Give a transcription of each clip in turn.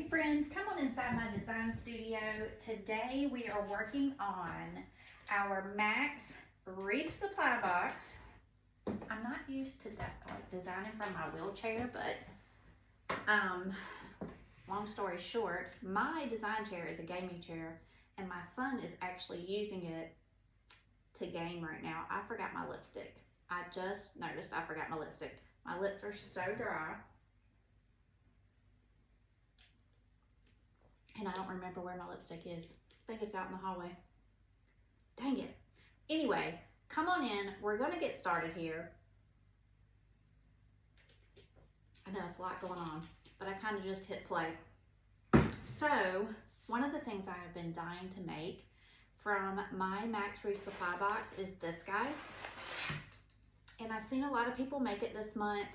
Hey friends, come on inside my design studio. Today we are working on our Max Wreath supply box. I'm not used to designing from my wheelchair, but long story short, my design chair is a gaming chair and my son is actually using it to game right now. I forgot my lipstick. I just noticed I forgot my lipstick. My lips are so dry. And I don't remember where my lipstick is. I think it's out in the hallway. Dang it. Anyway, come on in. We're going to get started here. I know it's a lot going on, but I kind of just hit play. So, one of the things I have been dying to make from my Max Wreath supply box is this guy. And I've seen a lot of people make it this month.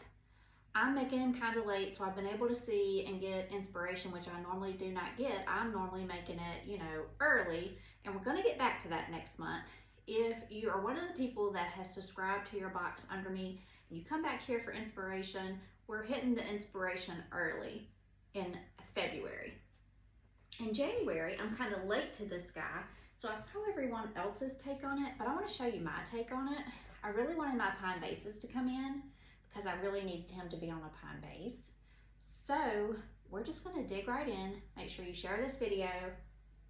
I'm making him kind of late, so I've been able to see and get inspiration, which I normally do not get. I'm normally making it, early, and we're going to get back to that next month. If you are one of the people that has subscribed to your box under me, and you come back here for inspiration, we're hitting the inspiration early in February. In January, I'm kind of late to this guy, so I saw everyone else's take on it, but I want to show you my take on it. I really wanted my pine bases to come in, because I really needed him to be on a pine base. So we're just gonna dig right in. Make sure you share this video.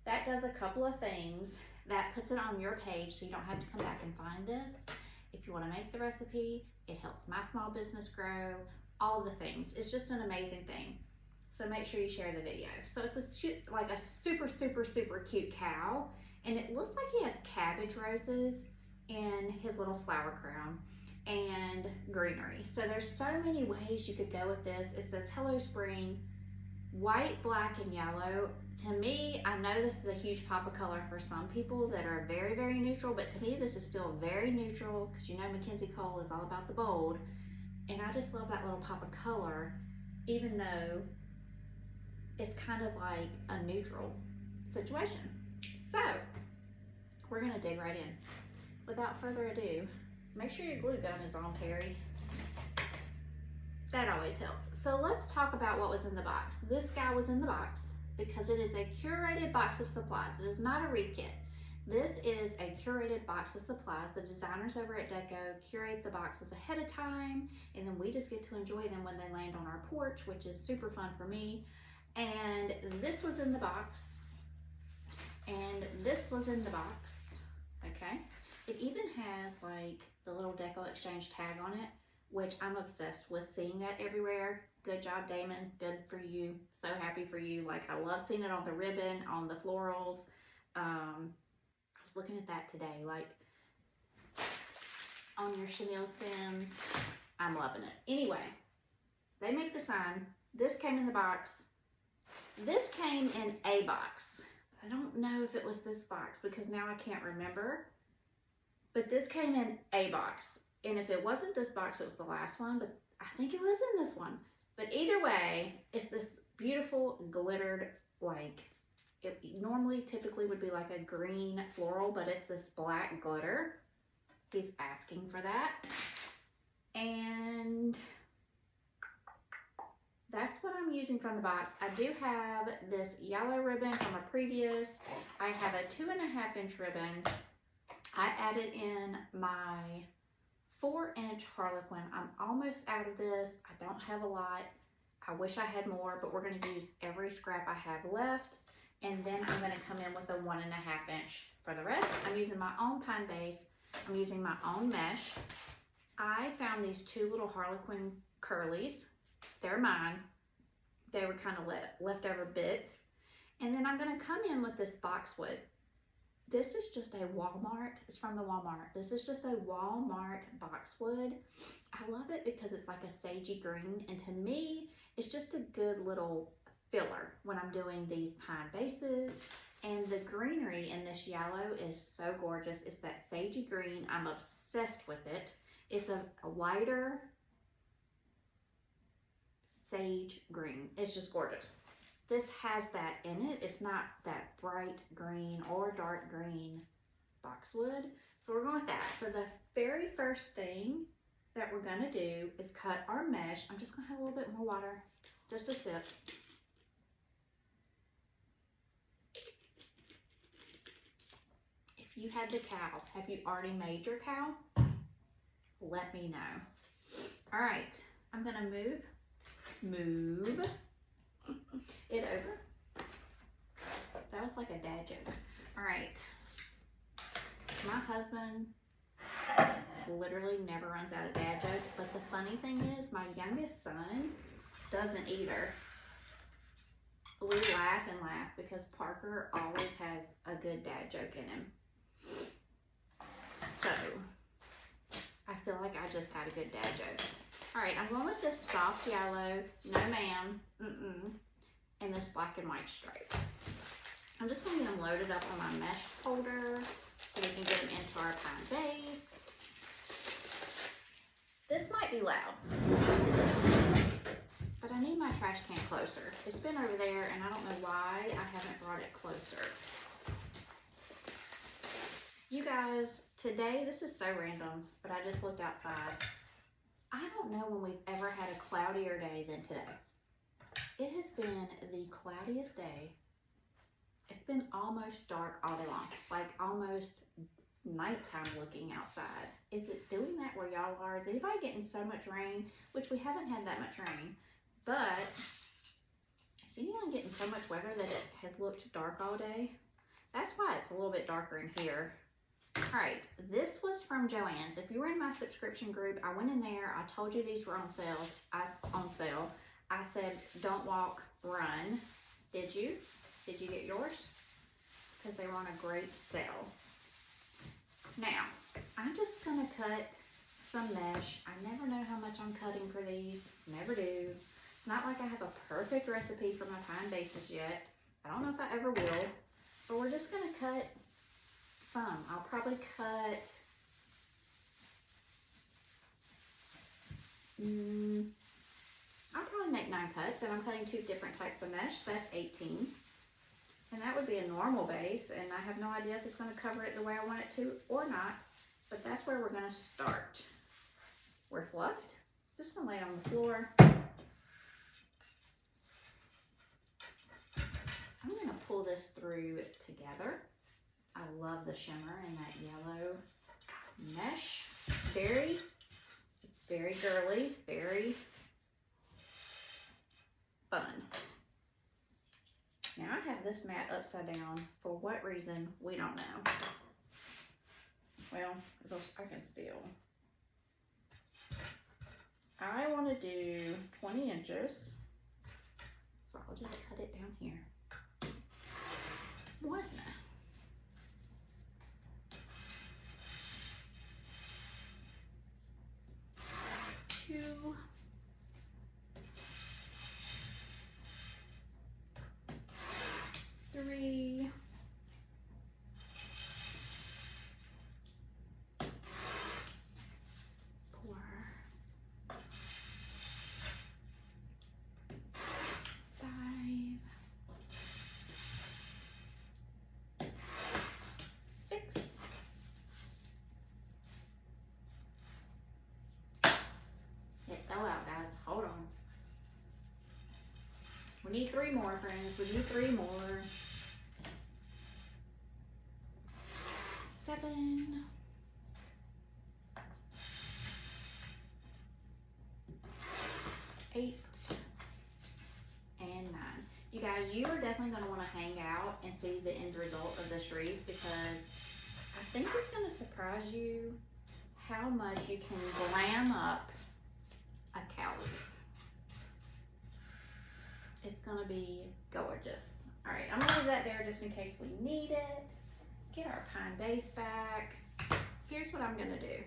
That does a couple of things. That puts it on your page so you don't have to come back and find this. If you wanna make the recipe, it helps my small business grow, all the things. It's just an amazing thing. So make sure you share the video. So it's like a super, super, super cute cow. And it looks like he has cabbage roses in his little flower crown and greenery. So there's so many ways you could go with this. It says Hello Spring, white, black, and yellow. To me, I know this is a huge pop of color for some people that are very, very neutral, but to me this is still very neutral because Mackenzie Cole is all about the bold. And I just love that little pop of color, even though it's kind of like a neutral situation. So we're gonna dig right in. Without further ado, make sure your glue gun is on, Terry. That always helps. So let's talk about what was in the box. This guy was in the box because it is a curated box of supplies. It is not a wreath kit. This is a curated box of supplies. The designers over at Deco curate the boxes ahead of time, and then we just get to enjoy them when they land on our porch, which is super fun for me. And this was in the box, and this was in the box, okay? It even has like the little Deco Exchange tag on it, which I'm obsessed with seeing that everywhere. Good job, Damon. Good for you. So happy for you. Like, I love seeing it on the ribbon, on the florals. I was looking at that today, like on your chenille stems. I'm loving it. Anyway, they make the sign. This came in the box. This came in a box. I don't know if it was this box because now I can't remember. But this came in a box. And if it wasn't this box, it was the last one, but I think it was in this one. But either way, it's this beautiful glittered, like, it normally typically would be like a green floral, but it's this black glitter. He's asking for that. And that's what I'm using from the box. I do have this yellow ribbon from a previous. I have a 2.5-inch ribbon. I added in my 4-inch Harlequin. I'm almost out of this. I don't have a lot. I wish I had more, but we're going to use every scrap I have left. And then I'm going to come in with a 1.5-inch for the rest. I'm using my own pine base. I'm using my own mesh. I found these 2 little Harlequin curlies. They're mine. They were kind of leftover bits. And then I'm going to come in with this boxwood. This is just a Walmart. It's from the Walmart. This is just a Walmart boxwood. I love it because it's like a sagey green. And to me, it's just a good little filler when I'm doing these pine bases. And the greenery in this yellow is so gorgeous. It's that sagey green. I'm obsessed with it. It's a lighter sage green. It's just gorgeous. This has that in it. It's not that bright green or dark green boxwood. So we're going with that. So the very first thing that we're gonna do is cut our mesh. I'm just gonna have a little bit more water, just a sip. you had the cowl. Have you already made your cowl? Let me know. All right, I'm gonna move it over. That was like a dad joke. All right, my husband literally never runs out of dad jokes, but the funny thing is my youngest son doesn't either. We laugh and laugh because Parker always has a good dad joke in him. So, I feel like I just had a good dad joke. All right, I'm going with this soft yellow, no ma'am, and this black and white stripe. I'm just going to get them loaded up on my mesh holder so we can get them into our pine base. This might be loud, but I need my trash can closer. It's been over there and I don't know why I haven't brought it closer. You guys, today, this is so random, but I just looked outside. I don't know when we've ever had a cloudier day than today. It has been the cloudiest day. It's been almost dark all day long, like almost nighttime looking outside. Is it doing that where y'all are? Is anybody getting so much rain? Which we haven't had that much rain, but is anyone getting so much weather that it has looked dark all day? That's why it's a little bit darker in here. All right, this was from Joann's. If you were in my subscription group, I went in there. I told you these were on sale. I said, don't walk, run. Did you? Did you get yours? Because they were on a great sale. Now, I'm just going to cut some mesh. I never know how much I'm cutting for these. Never do. It's not like I have a perfect recipe for my pine bases yet. I don't know if I ever will. But we're just going to cut some. I'll probably cut I'll probably make 9 cuts, and I'm cutting 2 different types of mesh. That's 18. And that would be a normal base, and I have no idea if it's going to cover it the way I want it to or not, but that's where we're going to start. We're fluffed. Just going to lay it on the floor. I'm going to pull this through together. I love the shimmer in that yellow mesh. It's very girly, very fun. Now I have this mat upside down. For what reason, we don't know. Well, I can still. I want to do 20 inches. So I'll just cut it down here. 1. 2. 3. 4. 5. 6. It fell out, guys. Hold on. We need 3 more, friends. We need 3 more. 7. 8. And 9. You guys, you are definitely going to want to hang out and see the end result of this wreath, because I think it's going to surprise you how much you can glam up a cow wreath. It's going to be gorgeous. All right, I'm going to leave that there just in case we need it. Get our pine base back. Here's what I'm going to do.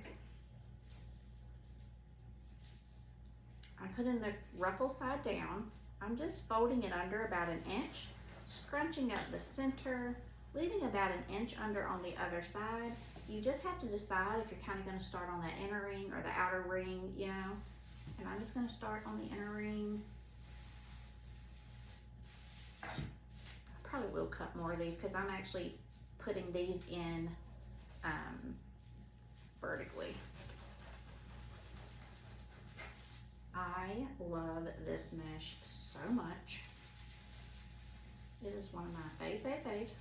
I'm putting the ruffle side down. I'm just folding it under about 1 inch, scrunching up the center, leaving about 1 inch under on the other side. You just have to decide if you're kind of going to start on that inner ring or the outer ring, you know. And I'm just going to start on the inner ring. I probably will cut more of these because I'm actually putting these in vertically. I love this mesh so much. It is one of my faves.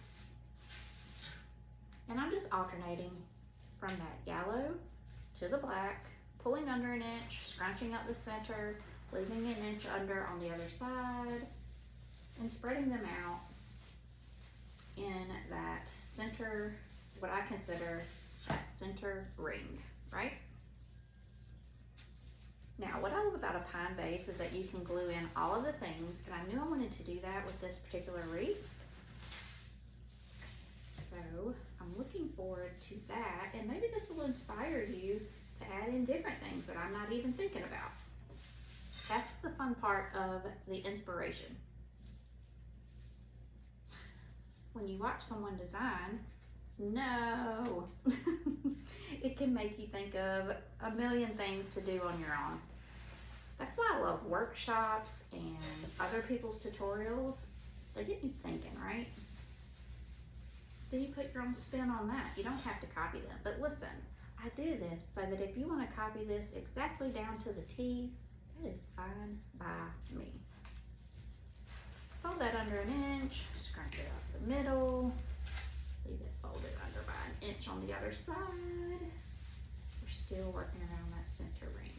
And I'm just alternating from that yellow to the black, pulling under an inch, scrunching up the center, leaving an inch under on the other side, and spreading them out in that center, what I consider that center ring, right? Now, what I love about a pine base is that you can glue in all of the things, and I knew I wanted to do that with this particular wreath. So I'm looking forward to that, and maybe this will inspire you to add in different things that I'm not even thinking about. That's the fun part of the inspiration. When you watch someone design, no, it can make you think of a million things to do on your own. That's why I love workshops and other people's tutorials. They get me thinking, right? Then you put your own spin on that. You don't have to copy them. But listen, I do this so that if you want to copy this exactly down to the T, that is fine by me. Fold that under an inch, scrunch it up the middle, leave it folded under by an inch on the other side. We're still working around that center ring.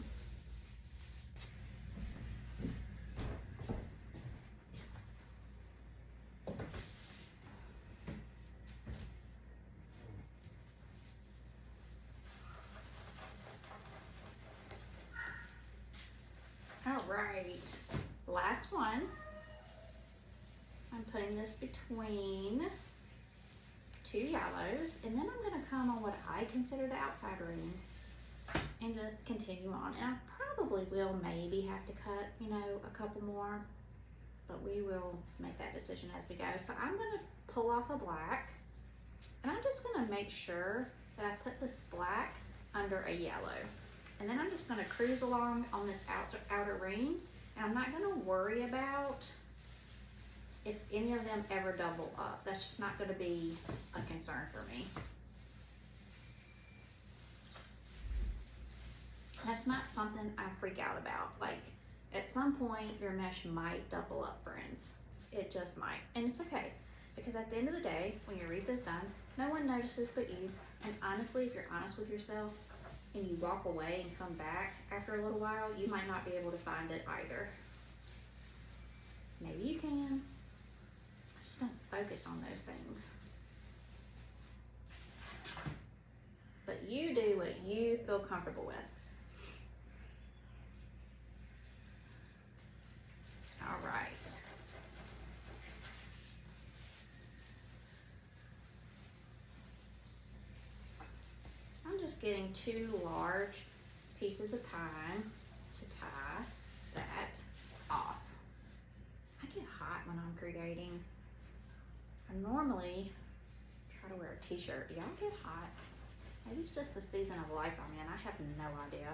All right, last one. I'm putting this between two yellows, and then I'm gonna come on what I consider the outside ring and just continue on. And I probably will maybe have to cut, you know, a couple more, but we will make that decision as we go. So I'm gonna pull off a black, and I'm just gonna make sure that I put this black under a yellow. And then I'm just gonna cruise along on this outer ring, and I'm not gonna worry about if any of them ever double up. That's just not gonna be a concern for me. That's not something I freak out about. Like, at some point, your mesh might double up, friends. It just might, and it's okay. Because at the end of the day, when your wreath is done, no one notices but you. And honestly, if you're honest with yourself, and you walk away and come back after a little while, you might not be able to find it either. Maybe you can. I just don't focus on those things. But you do what you feel comfortable with. All right. I'm just getting 2 large pieces of pine to tie that off. I get hot when I'm creating. I normally try to wear a t-shirt. Y'all get hot? Maybe it's just the season of life I'm in. I have no idea.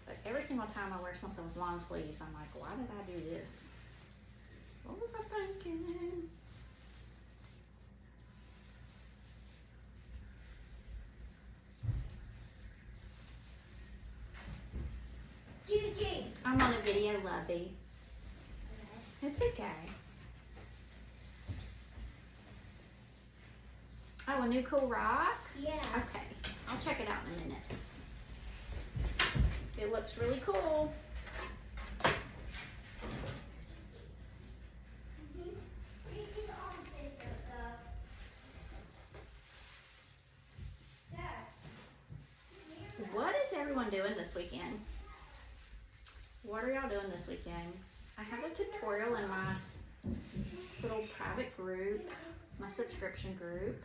But every single time I wear something with long sleeves, I'm like, why did I do this? What was I thinking? I'm on a video, lovey. Okay. It's okay. Oh, a new cool rock? Yeah. Okay, I'll check it out in a minute. It looks really cool. What is everyone doing this weekend? What are y'all doing this weekend? I have a tutorial in my little private group, my subscription group.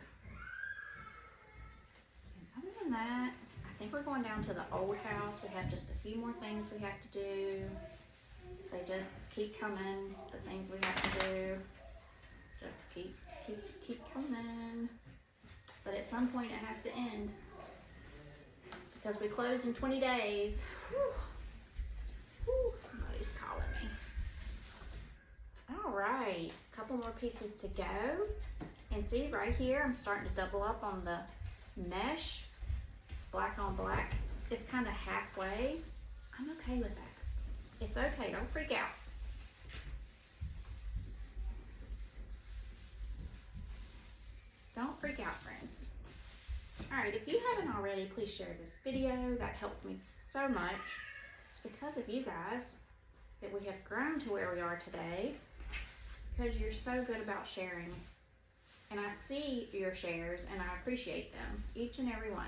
And other than that, I think we're going down to the old house. We have just a few more things we have to do. They just keep coming, the things we have to do. Just keep coming. But at some point it has to end. Because we close in 20 days. Whew. Whew, somebody's calling me. All right, a couple more pieces to go. And see right here, I'm starting to double up on the mesh, black on black. It's kind of halfway. I'm okay with that. It's okay, don't freak out. Don't freak out, friends. All right, if you haven't already, please share this video. That helps me so much. It's because of you guys that we have grown to where we are today, because you're so good about sharing. And I see your shares and I appreciate them, each and every one.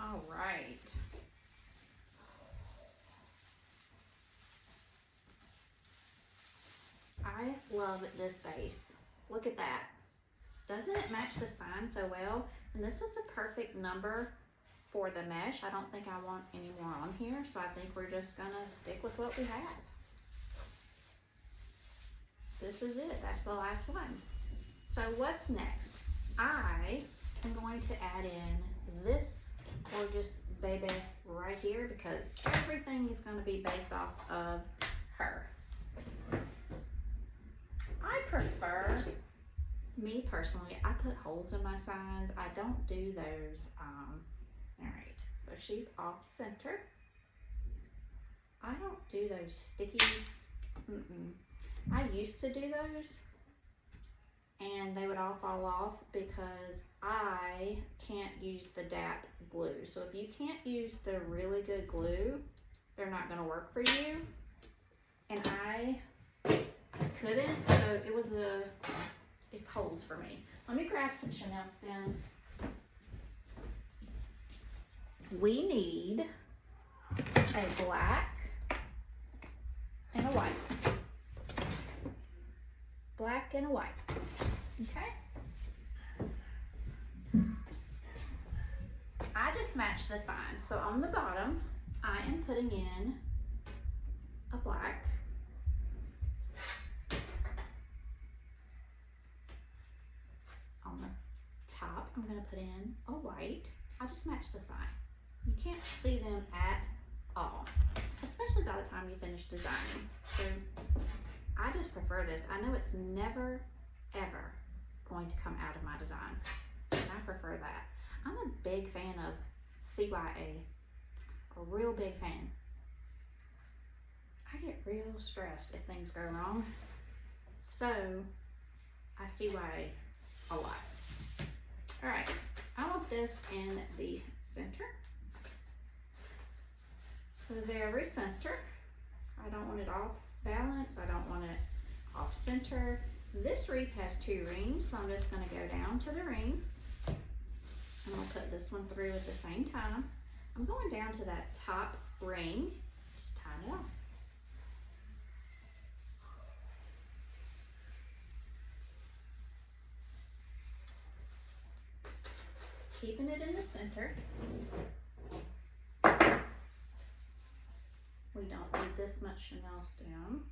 All right. I love this base. Look at that. Doesn't it match the sign so well? And this was a perfect number for the mesh. I don't think I want any more on here, so I think we're just gonna stick with what we have. This is it. That's the last one. So what's next? I am going to add in this gorgeous baby right here, because everything is going to be based off of her. I prefer, me personally, I put holes in my signs. I don't do those. All right, so she's off center. I don't do those sticky. I used to do those, and they would all fall off because I can't use the DAP glue. So if you can't use the really good glue, they're not going to work for you. And I couldn't, so it's holes for me. Let me grab some Chanel stems. We need a black and a white. Black and a white. Okay. I just matched the sign. So on the bottom, I am putting in a black. On the top, I'm going to put in a white. I just matched the sign. You can't see them at all, especially by the time you finish designing. So I just prefer this. I know it's never, ever going to come out of my design, and I prefer that. I'm a big fan of CYA, a real big fan. I get real stressed if things go wrong, so I CYA a lot. All right, I want this in the center, the very center. I don't want it off balance. I don't want it off center. This wreath has 2 rings, so I'm just going to go down to the ring. I'm going to put this one through at the same time. I'm going down to that top ring, just tie it off. Keeping it in the center. We don't need this much Chanel stem.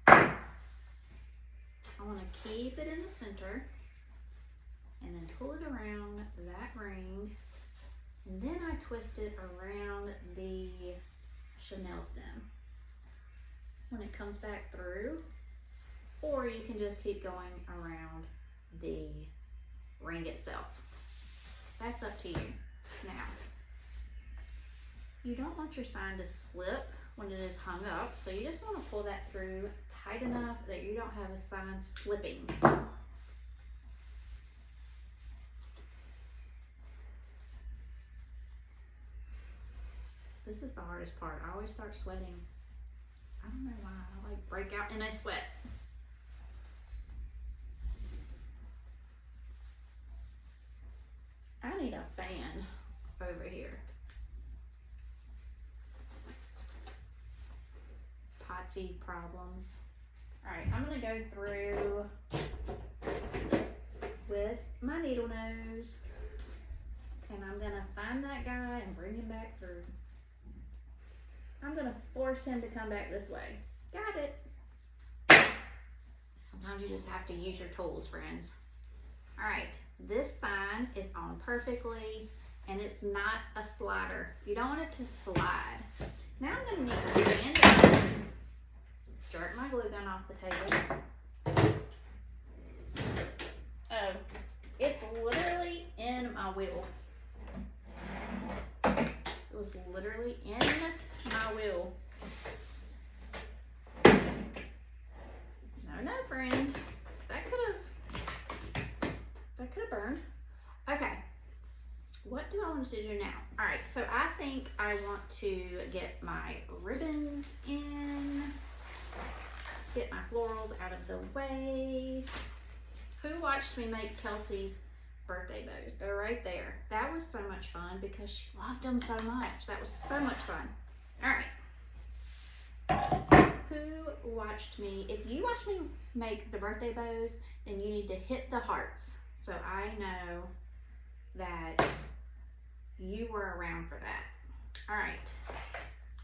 I want to keep it in the center and then pull it around that ring, and then I twist it around the Chanel stem when it comes back through, or you can just keep going around the ring itself. That's up to you. Now, you don't want your sign to slip when it is hung up, so you just want to pull that through tight enough that you don't have a sign slipping. This is the hardest part. I always start sweating. I don't know why. I like break out in a sweat. I need a fan over here. Potty problems. All right, I'm gonna go through with my needle nose, and I'm gonna find that guy and bring him back through. I'm gonna force him to come back this way. Got it. Sometimes you just have to use your tools, friends. All right, this sign is on perfectly. and it's not a slider. You don't want it to slide. Now I'm going to need to stand up, jerk my glue gun off the table. Oh, it's literally in my wheel. It was literally in my wheel. No, friend. That could have burned. Okay. What do I want to do now? All right, so I think I want to get my ribbons in, get my florals out of the way. Who watched me make Kelsey's birthday bows? They're right there. That was so much fun because she loved them so much. That was so much fun. All right. Who watched me? If you watched me make the birthday bows, then you need to hit the hearts so I know that you were around for that. All right.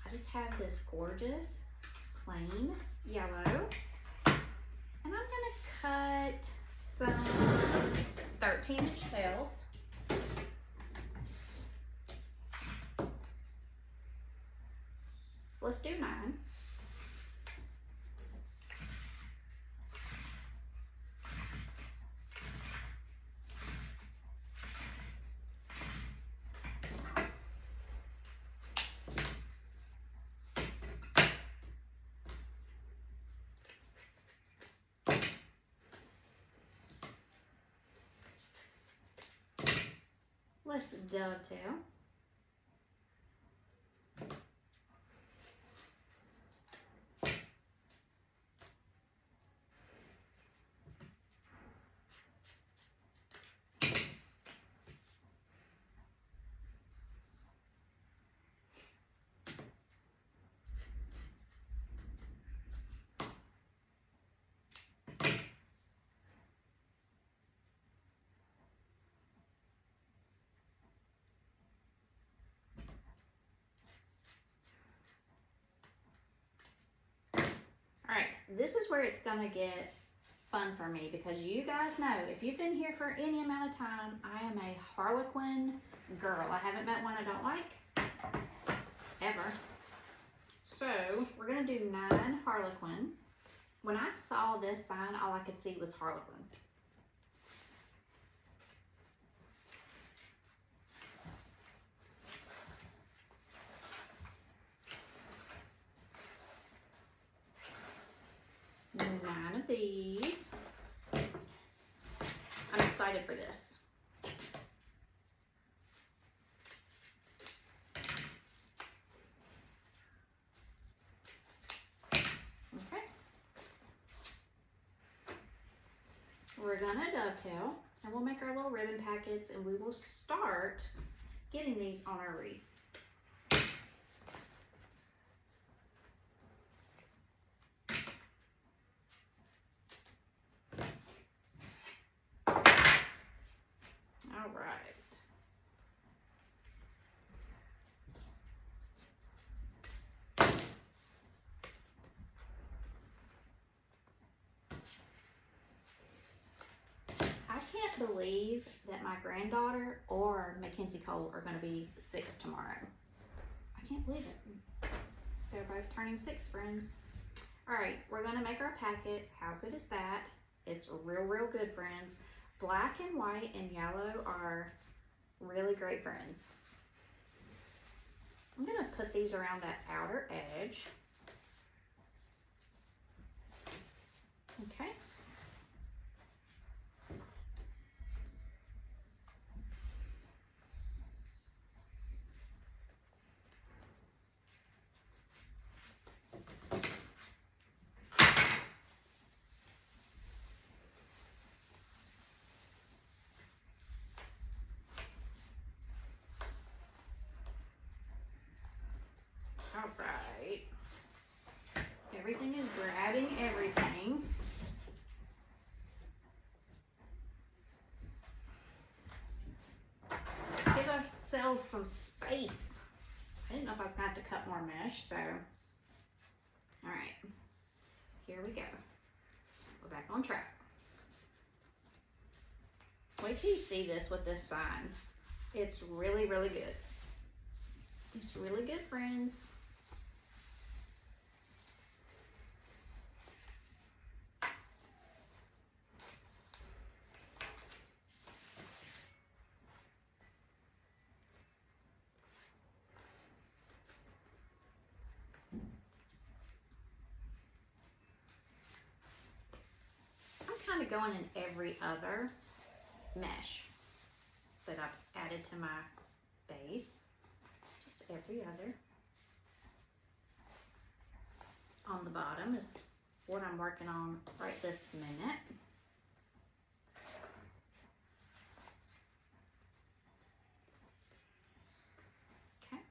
I just have this gorgeous plain yellow, and I'm gonna cut some 13-inch tails. Let's do 9. Let's dovetail. All right, this is where it's gonna get fun for me because you guys know, if you've been here for any amount of time, I am a Harlequin girl. I haven't met one I don't like, ever. So we're gonna do 9 Harlequin. When I saw this sign, all I could see was Harlequin. Nine of these. I'm excited for this. Okay. We're gonna dovetail, and we'll make our little ribbon packets, and we will start getting these on our wreath. All right. I can't believe that my granddaughter or Mackenzie Cole are going to be 6 tomorrow. I can't believe it. They're both turning 6, friends. All right, we're going to make our packet. How good is that? It's real good, friends. Black and white and yellow are really great friends. I'm going to put these around that outer edge. Okay. All right. Everything is grabbing everything. Give ourselves some space. I didn't know if I was going to have to cut more mesh, so. All right. Here we go. We're back on track. Wait till you see this with this sign. It's really, really good. It's really good, friends. I'm kind of going in every other mesh that I've added to my base. Just every other. On the bottom is what I'm working on right this minute. Okay.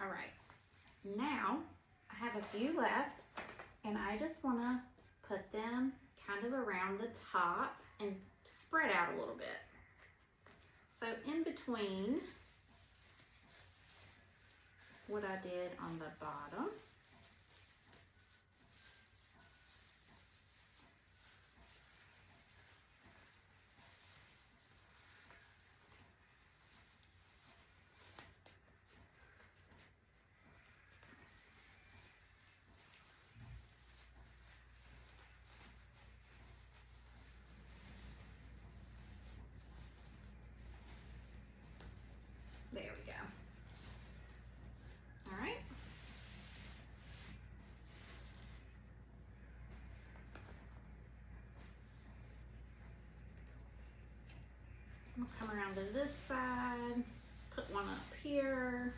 All right. Now I have a few left, and I just want to put them kind of around the top and spread out a little bit. So in between what I did on the bottom, there we go. All right. I'll come around to this side, put one up here.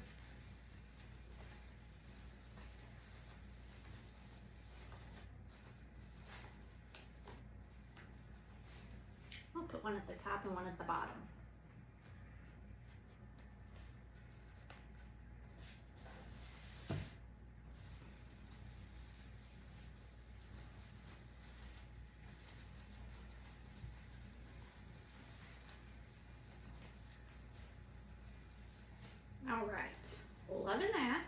I'll put one at the top and one at the bottom. All right, loving that.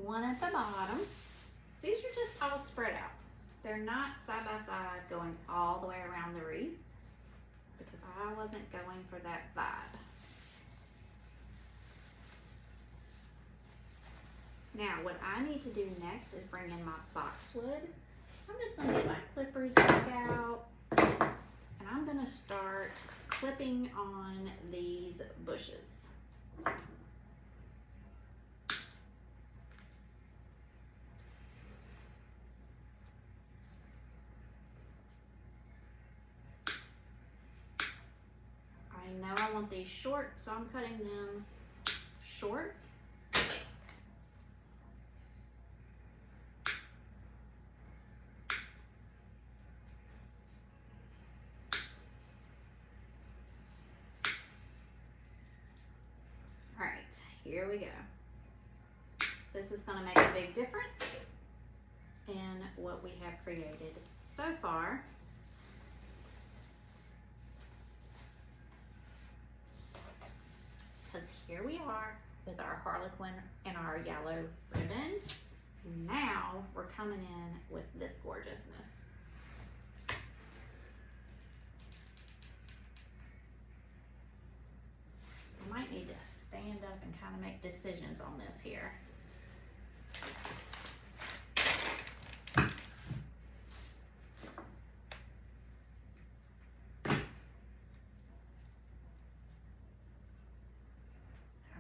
One at the bottom. These are just all spread out. They're not side by side going all the way around the wreath because I wasn't going for that vibe. Now, what I need to do next is bring in my boxwood. So I'm just going to get my clippers back out, and I'm going to start clipping on these bushes. I know I want these short, so I'm cutting them short. All right, here we go. This is going to make a big difference in what we have created so far. Because here we are with our harlequin and our yellow ribbon. Now we're coming in with this gorgeousness. I might need to stand up and kind of make decisions on this here.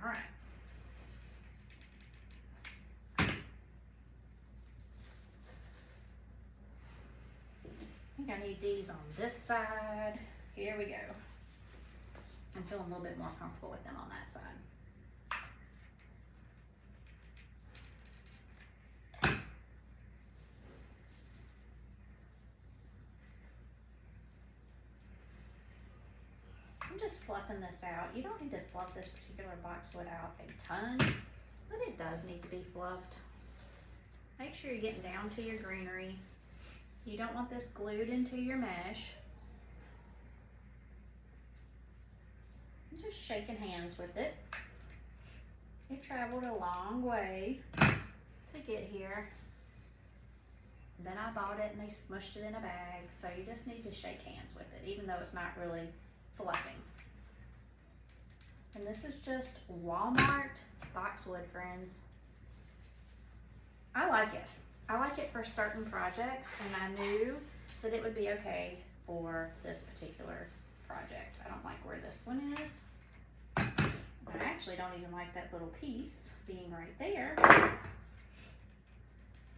All right. I think I need these on this side. Here we go. I'm feeling a little bit more comfortable with them on that side. I'm just fluffing this out. You don't need to fluff this particular boxwood out a ton, but it does need to be fluffed. Make sure you're getting down to your greenery. You don't want this glued into your mesh. I'm just shaking hands with it. It traveled a long way to get here. Then I bought it and they smushed it in a bag, so you just need to shake hands with it, even though it's not really fluffing. And this is just Walmart boxwood, friends. I like it. I like it for certain projects, and I knew that it would be okay for this particular project. I don't like where this one is. I actually don't even like that little piece being right there.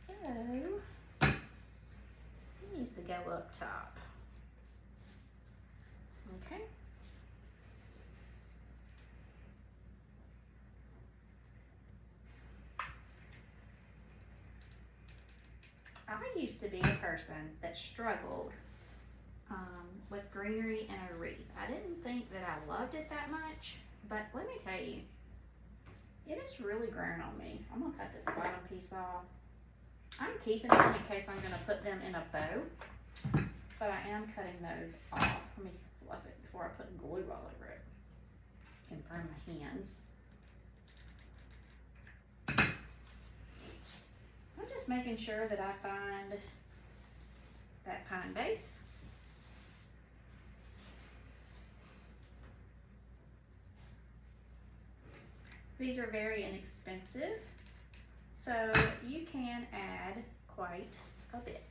So, it needs to go up top. Okay. I used to be a person that struggled with greenery and a wreath. I didn't think that I loved it that much, but let me tell you, it has really grown on me. I'm gonna cut this bottom piece off. I'm keeping them in case I'm gonna put them in a bow, but I am cutting those off. Let me fluff it before I put glue all over it and burn my hands. I'm just making sure that I find that pine base. These are very inexpensive, so you can add quite a bit.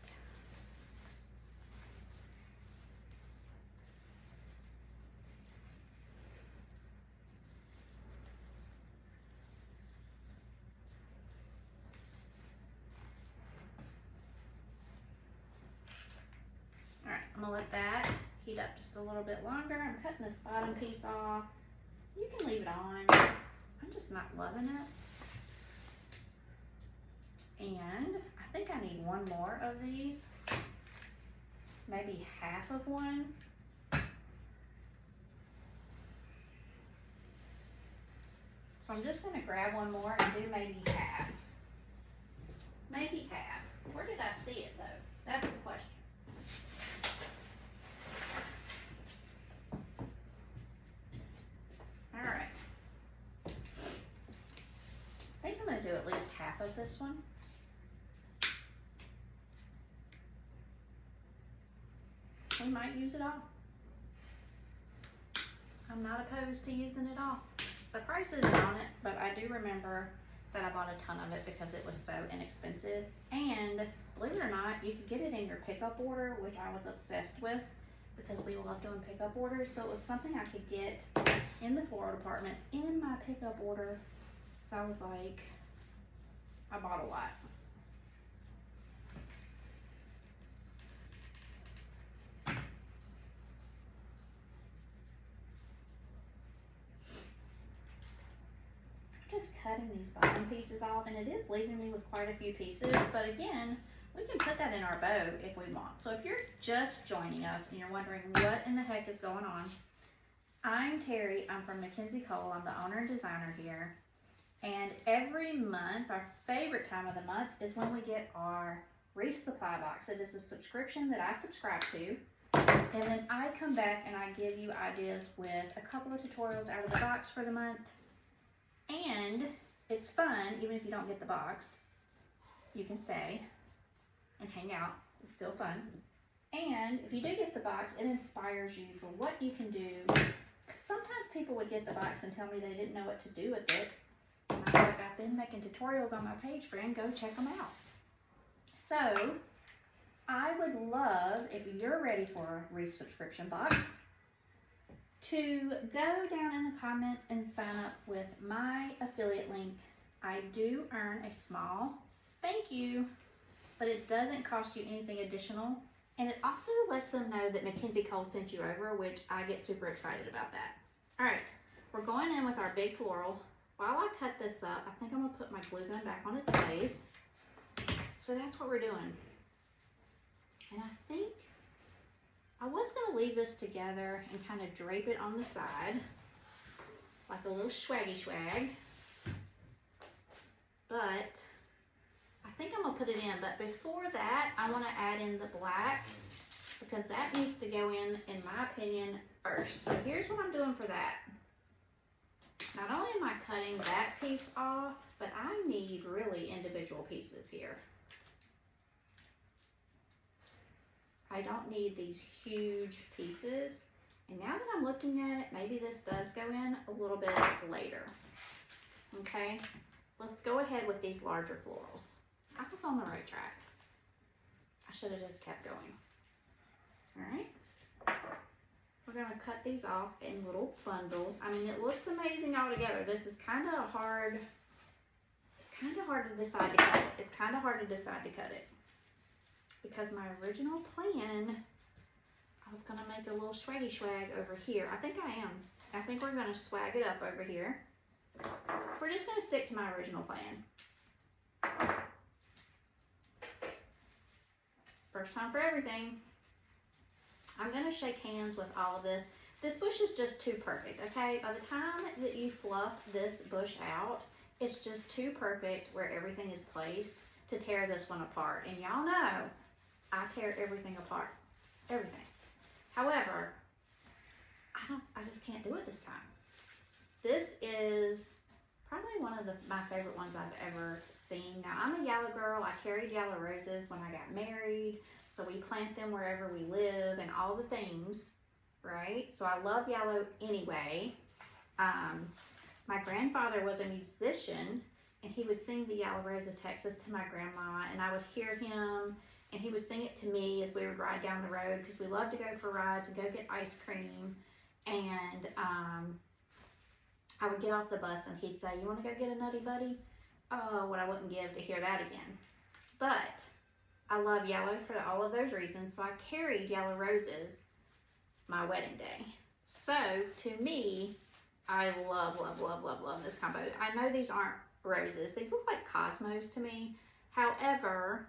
All right, I'm gonna let that heat up just a little bit longer. I'm cutting this bottom piece off. You can leave it on. I'm just not loving it. And I think I need one more of these, maybe half of one. So I'm just gonna grab one more and do maybe half. Maybe half. Where did I see it though? That's the question. All right. I think I'm gonna do at least half of this one. We might use it all. I'm not opposed to using it all. The price isn't on it, but I do remember that I bought a ton of it because it was so inexpensive. And believe it or not, you could get it in your pickup order, which I was obsessed with because we love doing pickup orders. So it was something I could get in the floral department in my pickup order. So I was like, I bought a lot. Just cutting these bottom pieces off, and it is leaving me with quite a few pieces, but again, we can put that in our bow if we want. So if you're just joining us and you're wondering what in the heck is going on, I'm Terry. I'm from Mackenzie Cole. I'm the owner and designer here. And every month, our favorite time of the month is when we get our Wreath supply box. It is a subscription that I subscribe to. And then I come back and I give you ideas with a couple of tutorials out of the box for the month. And it's fun, even if you don't get the box. You can stay and hang out. It's still fun. And if you do get the box, it inspires you for what you can do. Sometimes people would get the box and tell me they didn't know what to do with it. And I was like, I've been making tutorials on my page, friend. Go check them out. So, I would love, if you're ready for a Wreath subscription box, to go down in the comments and sign up with my affiliate link. I do earn a small thank you, but it doesn't cost you anything additional. And it also lets them know that Mackenzie Cole sent you over, which I get super excited about that. All right, we're going in with our big floral. While I cut this up, I think I'm gonna put my glue gun back on its base. So that's what we're doing. And I think I was gonna leave this together and kind of drape it on the side, like a little swaggy swag. But I think I'm gonna put it in, but before that, I wanna add in the black because that needs to go in my opinion, first. So here's what I'm doing for that. Not only am I cutting that piece off, but I need really individual pieces here. I don't need these huge pieces. And now that I'm looking at it, maybe this does go in a little bit later. Okay, let's go ahead with these larger florals. I was on the right track. I should have just kept going. All right. We're gonna cut these off in little bundles. I mean, it looks amazing all together. This is kind of hard. It's kind of hard to decide to cut it. It's kind of hard to decide to cut it. Because my original plan, I was gonna make a little swaggy swag over here. I think I am. I think we're gonna swag it up over here. We're just gonna stick to my original plan. First time for everything. I'm gonna shake hands with all of this. This bush is just too perfect, okay? By the time that you fluff this bush out, it's just too perfect where everything is placed to tear this one apart. And y'all know, I tear everything apart, everything. However, I just can't do it this time. This is probably one of my favorite ones I've ever seen. Now, I'm a yellow girl. I carried yellow roses when I got married. So we plant them wherever we live and all the things, right? So I love yellow anyway. My grandfather was a musician and he would sing the Yellow Rose of Texas to my grandma, and I would hear him and he would sing it to me as we would ride down the road because we love to go for rides and go get ice cream. And I would get off the bus and he'd say, "You want to go get a Nutty Buddy?" Oh, what I wouldn't give to hear that again. But I love yellow for all of those reasons, so I carried yellow roses my wedding day. So, to me, I love, love, love, love, love this combo. I know these aren't roses. These look like cosmos to me. However,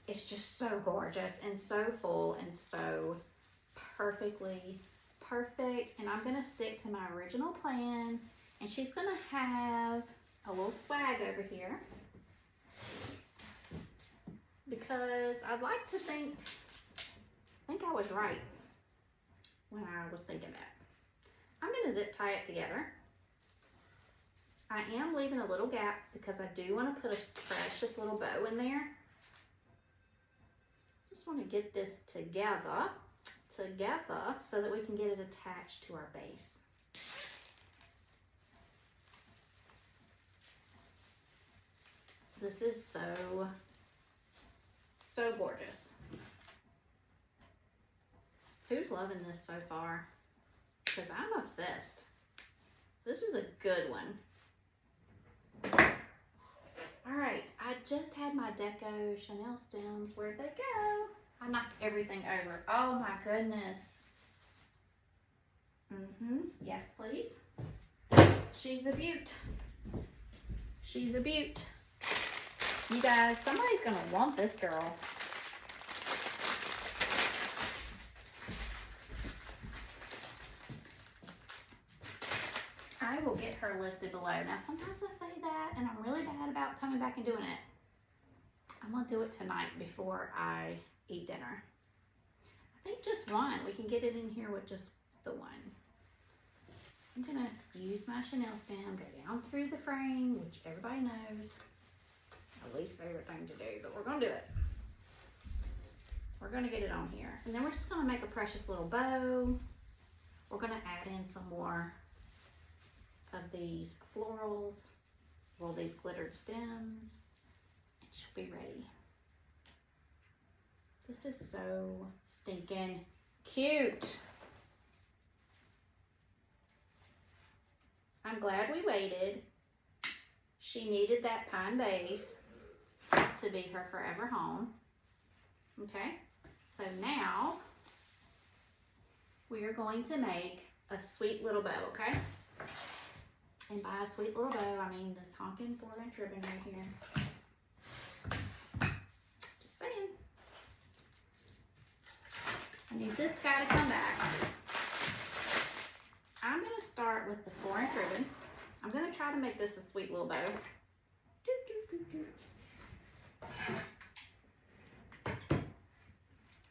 it's just so gorgeous and so full and so perfectly perfect. And I'm going to stick to my original plan. And she's going to have a little swag over here, because I'd like to think I was right when I was thinking that. I'm going to zip tie it together. I am leaving a little gap because I do want to put a precious little bow in there. Just want to get this together so that we can get it attached to our base. This is so gorgeous. Who's loving this so far? Because I'm obsessed. This is a good one. All right, I just had my Deco Chanel stems. Where'd they go? I knocked everything over. Oh my goodness. Yes, please. She's a beaut. She's a beaut. You guys, somebody's gonna want this girl. I will get her listed below. Now, sometimes I say that, and I'm really bad about coming back and doing it. I'm gonna do it tonight before I eat dinner. I think just one. We can get it in here with just the one. I'm gonna use my Chanel stem, go down through the frame, which everybody knows. My least favorite thing to do, but we're gonna do it. We're gonna get it on here. And then we're just gonna make a precious little bow. We're gonna add in some more of these florals, well, these glittered stems, and she'll be ready. This is so stinking cute. I'm glad we waited. She needed that pine base to be her forever home. Okay, so now we are going to make a sweet little bow, okay? And by a sweet little bow, I mean this honking 4-inch ribbon right here. Just saying. I need this guy to come back. I'm going to start with the 4-inch ribbon. I'm going to try to make this a sweet little bow.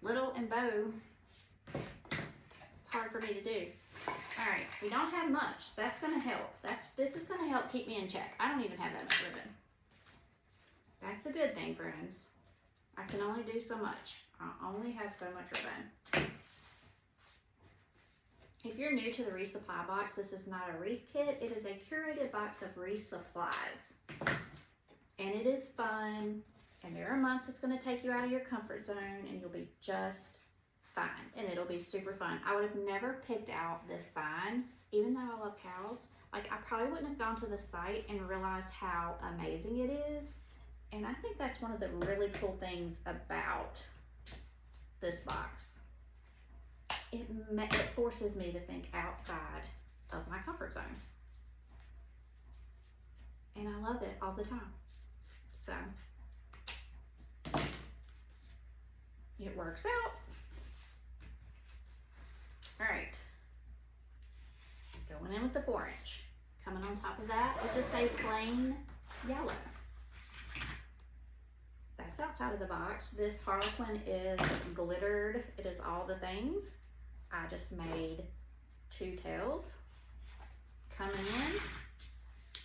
Little and bow, it's hard for me to do. All right, we don't have much. That's gonna help. This is gonna help keep me in check. I don't even have that much ribbon. That's a good thing, friends. I can only do so much. I only have so much ribbon. If you're new to the Wreath Supply box, this is not a wreath kit. It is a curated box of wreath supplies. And it is fun. And there are months it's going to take you out of your comfort zone and you'll be just fine. And it'll be super fun. I would have never picked out this sign, even though I love cows. Like, I probably wouldn't have gone to the site and realized how amazing it is. And I think that's one of the really cool things about this box. It forces me to think outside of my comfort zone. And I love it all the time. So, it works out. All right. Going in with the 4-inch. Coming on top of that is just a plain yellow. That's outside of the box. This Harlequin is glittered. It is all the things. I just made 2 tails. Coming in,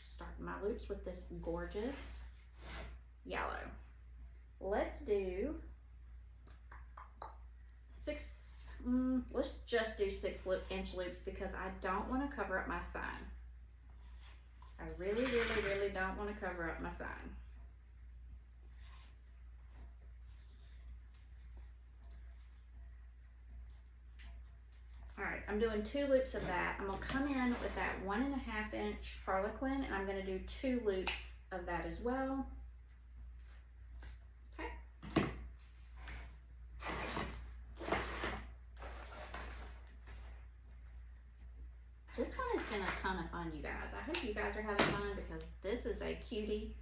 starting my loops with this gorgeous yellow. Let's do 6, let's just do 6-inch loops because I don't want to cover up my sign. I really, really, really don't want to cover up my sign. All right, I'm doing 2 loops of that. I'm gonna come in with that 1.5-inch Harlequin and I'm gonna do 2 loops of that as well. Okay. This one has been a ton of fun, you guys. I hope you guys are having fun because this is a cutie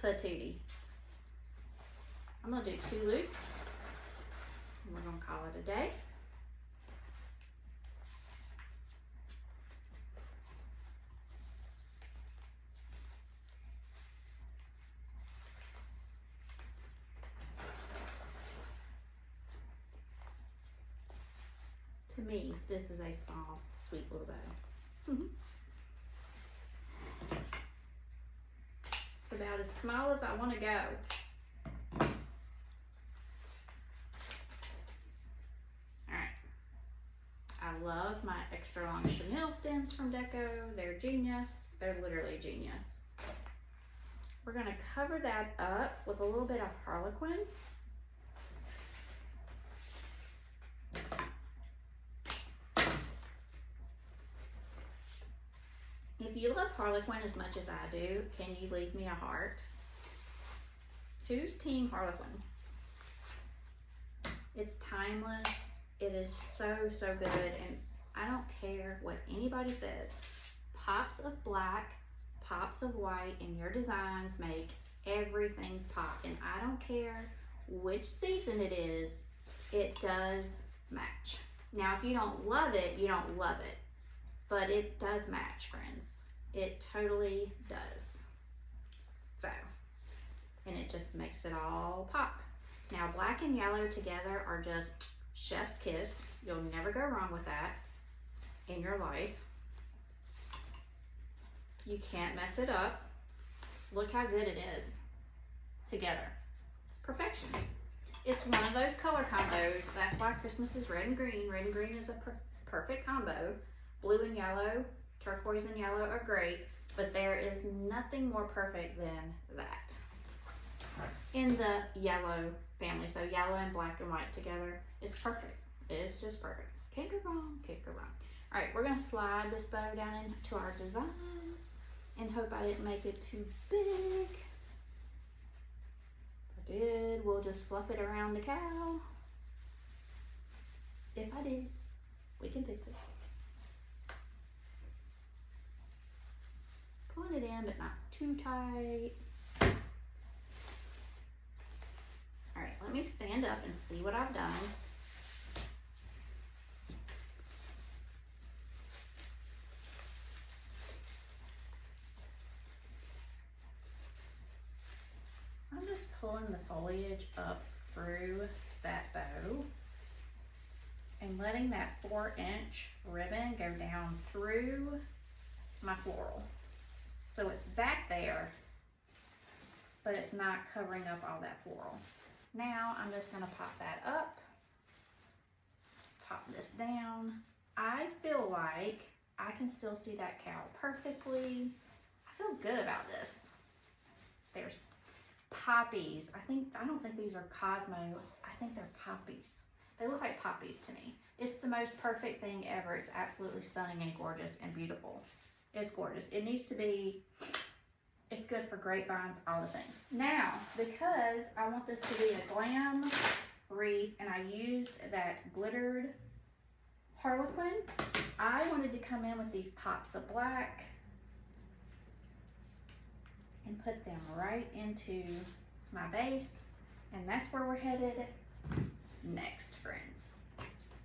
patootie. I'm gonna do 2 loops and we're gonna call it a day. To me, this is a small, sweet little bow. It's about as small as I want to go. Alright. I love my extra long chenille stems from Deco. They're genius. They're literally genius. We're going to cover that up with a little bit of Harlequin. If you love Harlequin as much as I do, can you leave me a heart? Who's Team Harlequin? It's timeless. It is so, so good. And I don't care what anybody says. Pops of black, pops of white, and your designs make everything pop. And I don't care which season it is, it does match. Now, if you don't love it, you don't love it. But it does match, friends. It totally does. So, and it just makes it all pop. Now, black and yellow together are just chef's kiss. You'll never go wrong with that in your life. You can't mess it up. Look how good it is together. It's perfection. It's one of those color combos. That's why Christmas is red and green. Red and green is a perfect combo. Blue and yellow, turquoise and yellow are great, but there is nothing more perfect than that. In the yellow family, so yellow and black and white together is perfect. It is just perfect. Can't go wrong, can't go wrong. All right, we're gonna slide this bow down into our design and hope I didn't make it too big. If I did, we'll just fluff it around the cow. If I did, we can fix it. Pulling it in, but not too tight. All right, let me stand up and see what I've done. I'm just pulling the foliage up through that bow. and letting that 4-inch ribbon go down through my floral. So it's back there, but it's not covering up all that floral. Now I'm just gonna pop that up, pop this down. I feel like I can still see that cow perfectly. I feel good about this. There's poppies. I don't think these are cosmos. I think they're poppies. They look like poppies to me. It's the most perfect thing ever. It's absolutely stunning and gorgeous and beautiful. It's gorgeous. It needs to be, it's good for grapevines, all the things. Now, because I want this to be a glam wreath and I used that glittered Harlequin, I wanted to come in with these pops of black and put them right into my base, and that's where we're headed next, friends.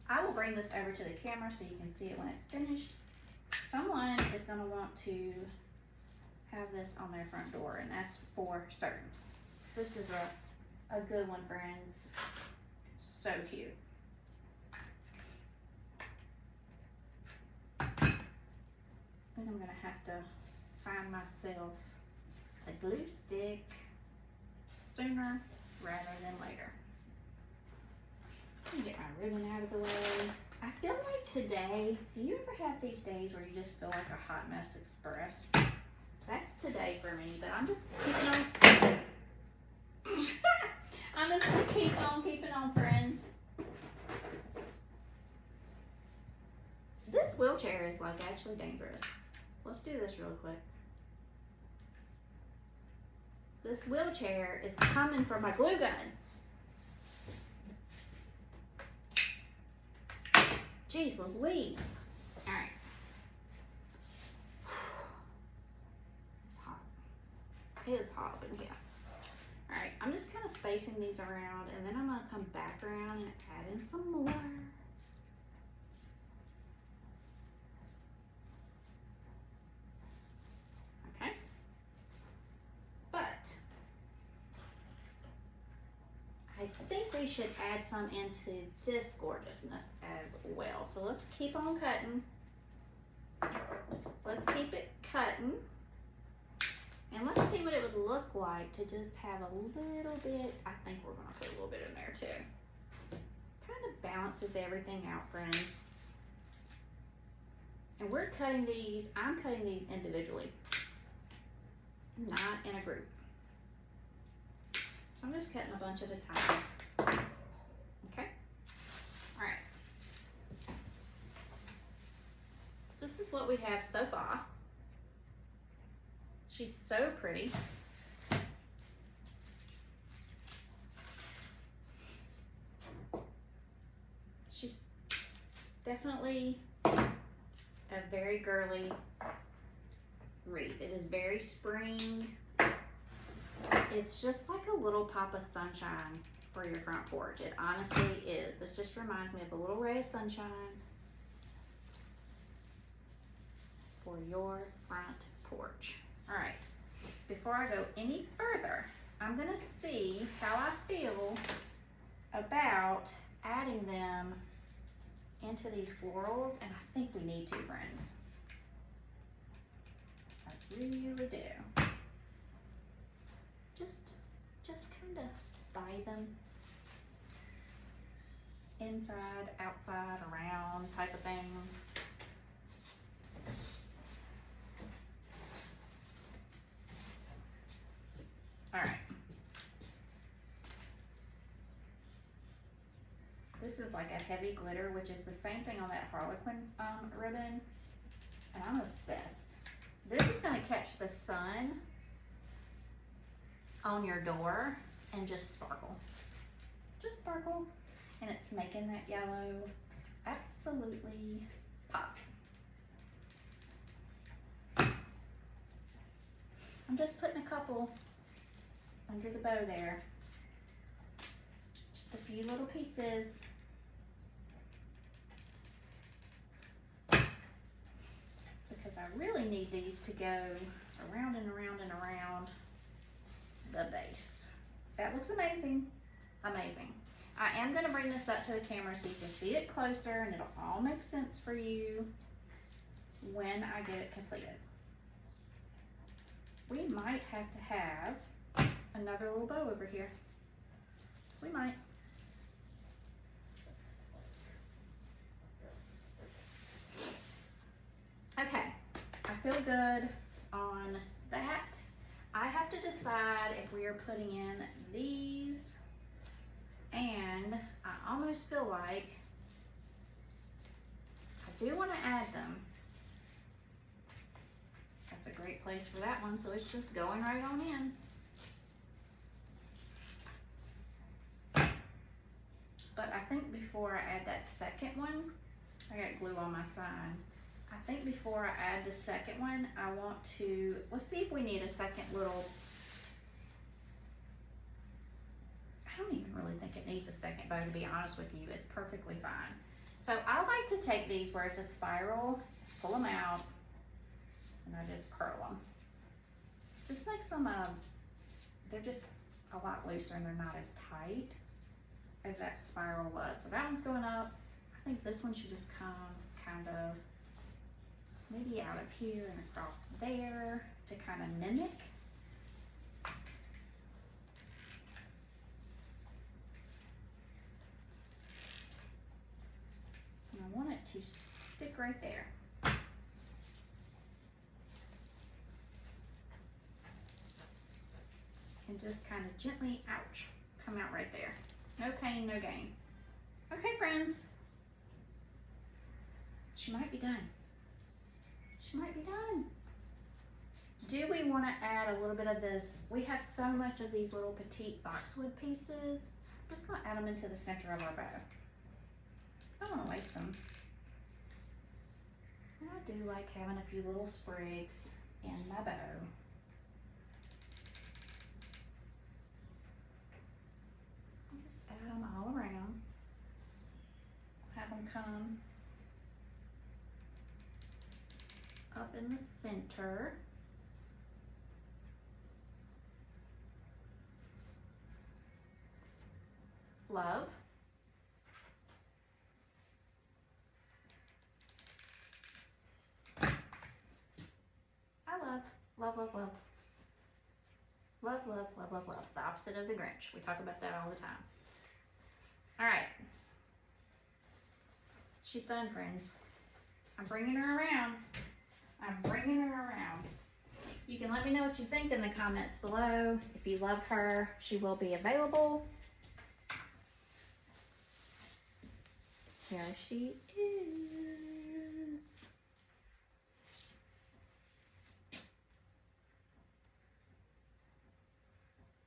I will bring this over to the camera so you can see it when it's finished. Someone is going to want to have this on their front door, and that's for certain. This is a good one, friends. So cute. I think I'm going to have to find myself a glue stick sooner rather than later. Let me get my ribbon out of the way. I feel like today, do you ever have these days where you just feel like a hot mess express? That's today for me, but I'm just keeping on. I'm just gonna keeping on, friends. This wheelchair is like actually dangerous. Let's do this real quick. This wheelchair is coming for my glue gun. Jeez Louise. All right. It's hot. It is hot up in here. All right, I'm just kind of spacing these around, and then I'm gonna come back around and add in some more. Okay. But I think we should add some into this gorgeousness as well. So let's keep on cutting. Let's keep it cutting. And let's see what it would look like to just have a little bit. I think we're gonna put a little bit in there too. Kind of balances everything out, friends. And we're cutting these, I'm cutting these individually, not in a group. So I'm just cutting a bunch at a time. Okay? All right. This is what we have so far. She's so pretty. She's definitely a very girly wreath. It is very spring. It's just like a little pop of sunshine for your front porch. It honestly is. This just reminds me of a little ray of sunshine for your front porch. All right, before I go any further, I'm gonna see how I feel about adding them into these florals, and I think we need to, friends. I really do. Just kind of buy them inside, outside, around type of thing. All right. This is like a heavy glitter, which is the same thing on that Harlequin ribbon, and I'm obsessed. This is going to catch the sun on your door and just sparkle. Just sparkle, and it's making that yellow absolutely pop. I'm just putting a couple under the bow there. Just a few little pieces. Because I really need these to go around and around and around the base. That looks amazing. Amazing. I am going to bring this up to the camera so you can see it closer and it'll all make sense for you when I get it completed. We might have to have another little bow over here. We might. Okay, I feel good on that. I have to decide if we are putting in these, and I almost feel like I do want to add them. That's a great place for that one, so it's just going right on in. But I think before I add that second one, I got glue on my sign. I think before I add the second one, I want to, let's see if we need a second little, I don't even really think it needs a second bow, to be honest with you. It's perfectly fine. So I like to take these where it's a spiral, pull them out, and I just curl them. Just makes them, they're just a lot looser and they're not as tight as that spiral was. So that one's going up. I think this one should just come kind of maybe out of here and across there to kind of mimic. And I want it to stick right there. And just kind of gently, ouch, come out right there. No pain, no gain. Okay, friends. She might be done. She might be done. Do we want to add a little bit of this? We have so much of these little petite boxwood pieces. I'm just going to add them into the center of our bow. I don't want to waste them. And I do like having a few little sprigs in my bow. Just add them all around. Have them come up in the center. Love. I love, love, love, love. Love, love, love, love, love. The opposite of the Grinch. We talk about that all the time. All right. She's done, friends. I'm bringing her around. I'm bringing her around. You can let me know what you think in the comments below. If you love her, she will be available. Here she is.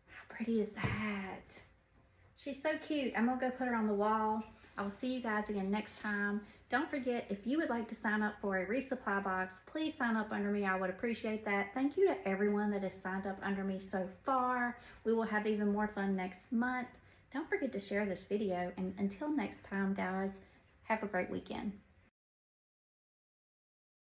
How pretty is that? She's so cute. I'm gonna go put her on the wall. I will see you guys again next time. Don't forget, if you would like to sign up for a resupply box, please sign up under me. I would appreciate that. Thank you to everyone that has signed up under me so far. We will have even more fun next month. Don't forget to share this video. And until next time, guys, have a great weekend.